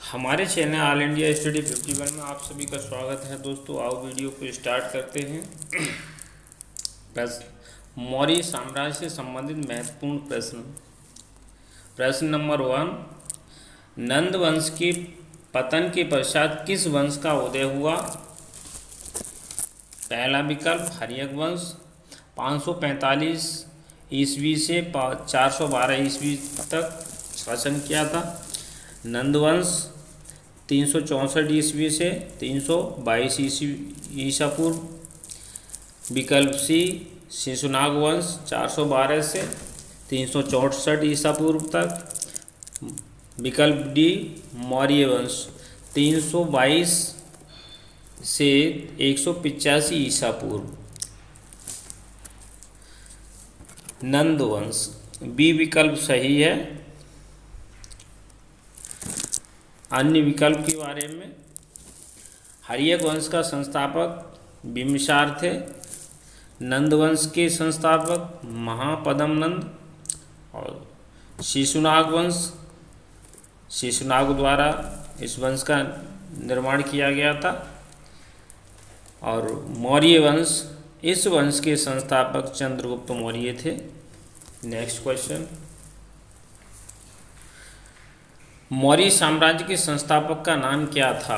हमारे channel all India study 51 में आप सभी का स्वागत है दोस्तों। आओ वीडियो को स्टार्ट करते हैं। प्रश्न, मौर्य साम्राज्य से संबंधित महत्वपूर्ण प्रश्न। प्रश्न नंबर 1, नंद वंश के पतन के पश्चात किस वंश का उदय हुआ? पहला विकल्प हर्यक वंश 545 ईस्वी से 412 ईस्वी तक शासन किया था। नंद वंश 364 ईस्वी से 322 ईसा पूर्व। विकल्प सी शिशुनाग वंश 412 से 364 ईसा पूर्व तक। विकल्प डी मौर्य वंश 322 से 185 ईसा पूर्व। नंद वंश बी विकल्प सही है। अन्य विकल्प के बारे में, हर्यक वंश का संस्थापक बिंबिसार थे। नंद वंश के संस्थापक महापद्म नंद। और शिशुनाग वंश, शिशुनाग द्वारा इस वंश का निर्माण किया गया था। और मौर्य वंश, इस वंश के संस्थापक चंद्रगुप्त मौर्य थे। नेक्स्ट क्वेश्चन, मौर्य साम्राज्य के संस्थापक का नाम क्या था?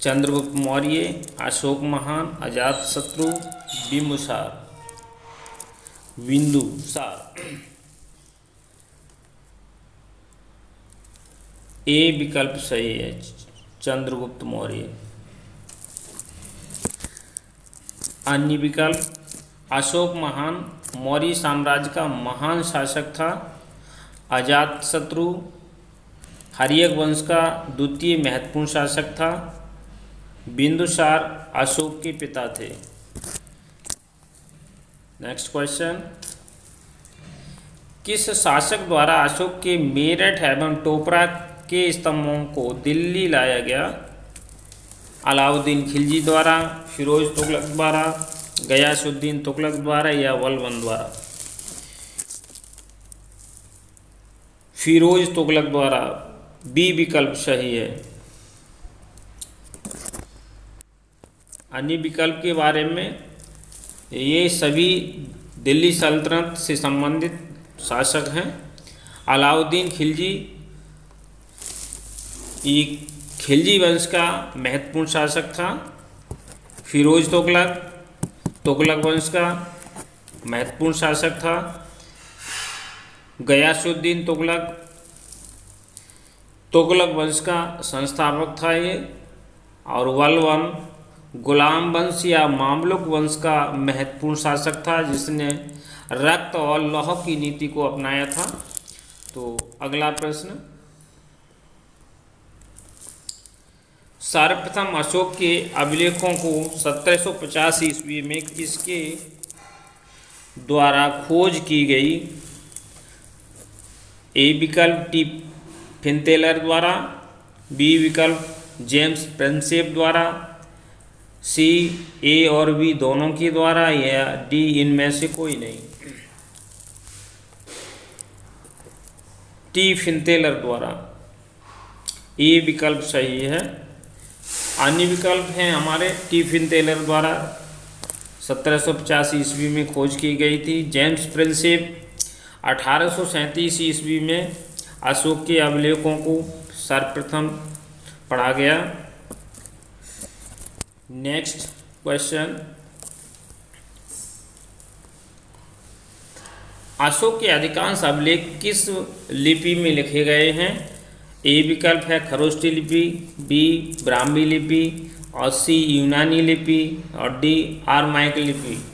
चंद्रगुप्त मौर्य, अशोक महान, अजातशत्रु, बिंदुसार। ए विकल्प सही है, चंद्रगुप्त मौर्य। अन्य विकल्प, अशोक महान मौर्य साम्राज्य का महान शासक था। अजातशत्रु हर्यक वंश का द्वितीय महत्वपूर्ण शासक था। बिंदुसार अशोक के पिता थे। नेक्स्ट क्वेश्चन, किस शासक द्वारा अशोक के मेरठ एवं टोपरा के स्तंभों को दिल्ली लाया गया? अलाउद्दीन खिलजी द्वारा, फिरोज तुगलक द्वारा, गयासुद्दीन तुगलक द्वारा या बलबन द्वारा? फिरोज तुगलक द्वारा, बी विकल्प सही है। अन्य विकल्प के बारे में, ये सभी दिल्ली सल्तनत से संबंधित शासक हैं। अलाउद्दीन खिलजी, ये खिलजी वंश का महत्वपूर्ण शासक था। फिरोज तुगलक तुगलक वंश का महत्वपूर्ण शासक था। गयासुद्दीन तुगलक तुगलक वंश का संस्थापक था ये। और बलबन गुलाम वंश या मामलुक वंश का महत्वपूर्ण शासक था, जिसने रक्त और लौह की नीति को अपनाया था। तो अगला प्रश्न, सर्वप्रथम अशोक के अभिलेखों को 1750 ईस्वी में किसके द्वारा खोज की गई? ए विकल्प टी फिनतेलर द्वारा, बी विकल्प जेम्स प्रिंसेप द्वारा, सी ए और बी दोनों के द्वारा, या डी इनमें से कोई नहीं? टी फिनतेलर द्वारा, ए विकल्प सही है। अन्य विकल्प हैं हमारे, टी फिनतेलर द्वारा 1750 ईस्वी में खोज की गई थी। जेम्स प्रिंसेप 1837 ईस्वी में अशोक के अभिलेखों को सर्वप्रथम पढ़ा गया। नेक्स्ट क्वेश्चन, अशोक के अधिकांश अभिलेख किस लिपि में लिखे गए हैं? ए विकल्प है खरोष्टी लिपि, बी ब्राह्मी लिपि, और सी यूनानी लिपि, और डी आरमाइक लिपि?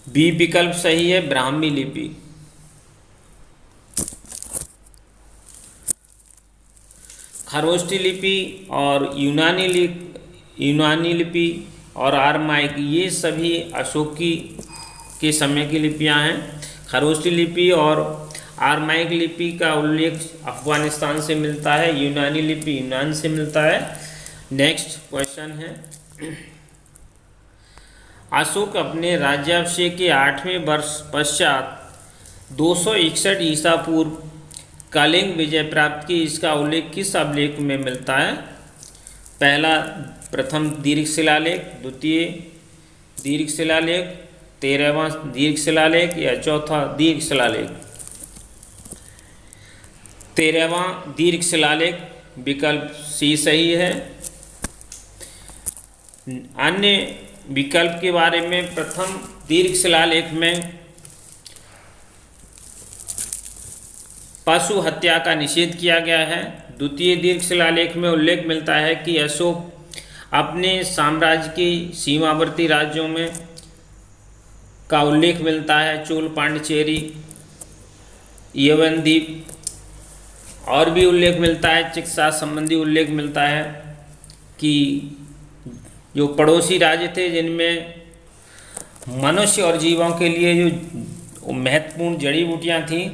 बी विकल्प सही है, ब्राह्मी लिपि। खरोष्टी लिपि और यूनानी लिपि और आरमाइक, ये सभी अशोकी के समय की लिपियां हैं। खरोष्टी लिपि और आरमाइक लिपि का उल्लेख अफगानिस्तान से मिलता है। यूनानी लिपि यूनान से मिलता है। नेक्स्ट क्वेश्चन है, अशोक अपने राज्याभिषेक के 8वें वर्ष पश्चात 261 ईसा पूर्व कलिंग विजय प्राप्त की, इसका उल्लेख किस अभिलेख में मिलता है? पहला प्रथम दीर्घ शिलालेख, द्वितीय दीर्घ शिलालेख, 13वां दीर्घ शिलालेख या चौथा दीर्घ शिलालेख? 13वां दीर्घ शिलालेख, विकल्प सी सही है। अन्य विकल्प के बारे में, प्रथम दीर्घ शिलालेख में पशु हत्या का निषेध किया गया है। द्वितीय दीर्घ शिलालेख में उल्लेख मिलता है कि अशोक अपने साम्राज्य की सीमावर्ती राज्यों में का उल्लेख मिलता है, चोल, पांडिचेरी, यवनद्वीप, और भी उल्लेख मिलता है, चिकित्सा संबंधी उल्लेख मिलता है कि जो पड़ोसी राज्य थे जिनमें मनुष्य और जीवों के लिए जो महत्वपूर्ण जड़ी बूटियाँ थीं,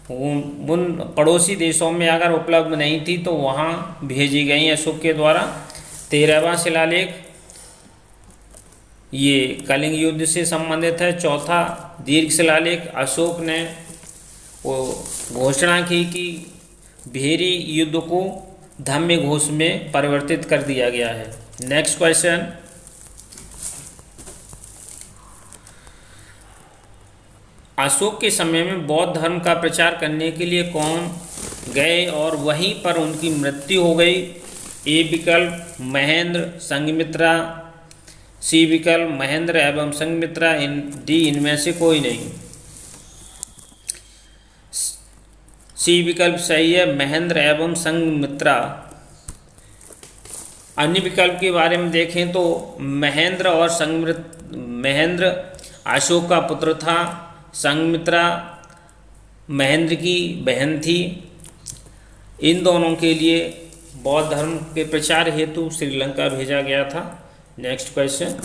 उन पड़ोसी देशों में अगर उपलब्ध नहीं थी तो वहाँ भेजी गई अशोक के द्वारा। 13वां शिलालेख ये कलिंग युद्ध से संबंधित है। चौथा दीर्घ शिलालेख, अशोक ने वो घोषणा की कि भेरी युद्ध को धम्य घोष में परिवर्तित कर दिया गया है। नेक्स्ट क्वेश्चन, अशोक के समय में बौद्ध धर्म का प्रचार करने के लिए कौन गए और वहीं पर उनकी मृत्यु हो गई? ए विकल्प महेंद्र, संघमित्रा, सी विकल्प महेंद्र एवं संघमित्रा, डी इनमें से कोई नहीं। सी विकल्प सही है, महेंद्र एवं संघमित्रा। अन्य विकल्प के बारे में देखें तो महेंद्र और महेंद्र अशोक का पुत्र था, संघमित्रा महेंद्र की बहन थी। इन दोनों के लिए बौद्ध धर्म के प्रचार हेतु श्रीलंका भेजा गया था। नेक्स्ट क्वेश्चन,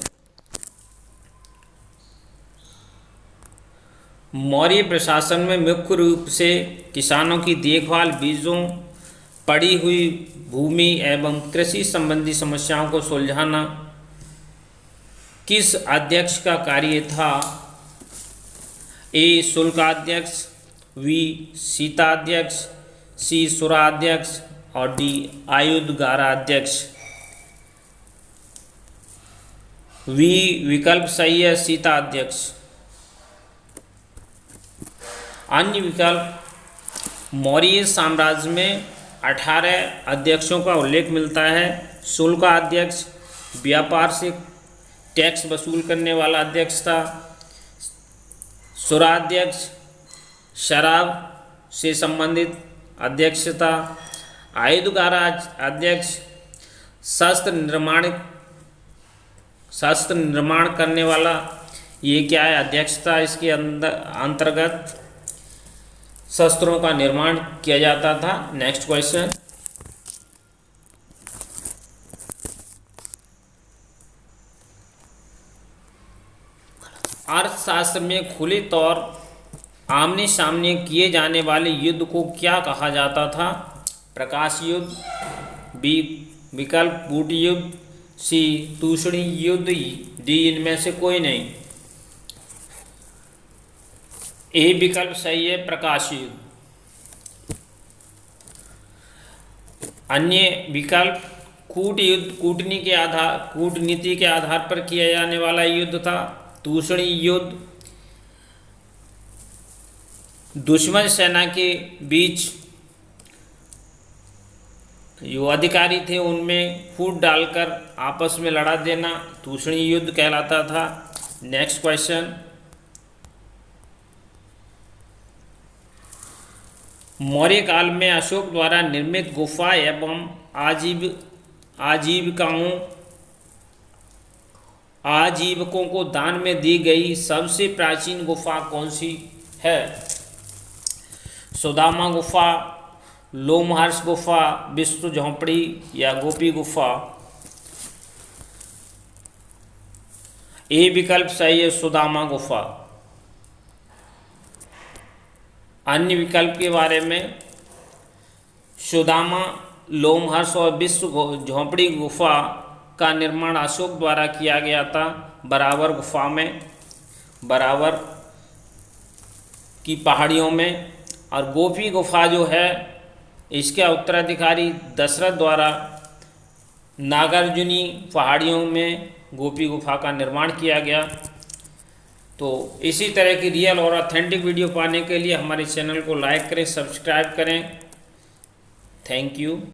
मौर्य प्रशासन में मुख्य रूप से किसानों की देखभाल, बीजों, पड़ी हुई भूमि एवं कृषि संबंधी समस्याओं को सुलझाना किस अध्यक्ष का कार्य था? ए शुल्काध्यक्ष, बी सीताध्यक्ष, सी सुराध्यक्ष और डी आयुधगाराध्यक्ष। वी विकल्प सही है, सीताध्यक्ष। अन्य विकल्प, मौर्य साम्राज्य में 18 अध्यक्षों का उल्लेख मिलता है। शुल्काध्यक्ष व्यापार से टैक्स वसूल करने वाला अध्यक्ष था। सुराध्यक्ष शराब से संबंधित अध्यक्ष था। आयुधगारा अध्यक्ष शस्त्र निर्माण करने वाला ये क्या है अध्यक्ष था। इसके अंतर्गत शस्त्रों का निर्माण किया जाता था। नेक्स्ट क्वेश्चन, अर्थशास्त्र में खुले तौर आमने सामने किए जाने वाले युद्ध को क्या कहा जाता था? प्रकाश युद्ध, बी विकल्प बूट युद्ध, सी तूषणी युद्ध, डी इनमें से कोई नहीं। ए विकल्प सही है, प्रकाश युद्ध। अन्य विकल्प कूट युद्ध, कूटनीति के आधार पर किया जाने वाला युद्ध था। तूषणी युद्ध दुश्मन सेना के बीच जो अधिकारी थे उनमें फूट डालकर आपस में लड़ा देना तूषणी युद्ध कहलाता था। नेक्स्ट क्वेश्चन, मौर्य काल में अशोक द्वारा निर्मित गुफा एवं आजीविकों को दान में दी गई सबसे प्राचीन गुफा कौन सी है? सुदामा गुफा, लोमहर्ष गुफा, विष्णु झोंपड़ी या गोपी गुफा? ए विकल्प सही है, सुदामा गुफा। अन्य विकल्प के बारे में, सुदामा, लोमहर्ष और विष्णु झोंपड़ी गुफा का निर्माण अशोक द्वारा किया गया था। बराबर गुफा में, बराबर की पहाड़ियों में और गोपी गुफा जो है इसके उत्तराधिकारी दशरथ द्वारा नागार्जुनी पहाड़ियों में गोपी गुफा का निर्माण किया गया। तो इसी तरह की रियल और ऑथेंटिक वीडियो पाने के लिए हमारे चैनल को लाइक करें, सब्सक्राइब करें। Thank you.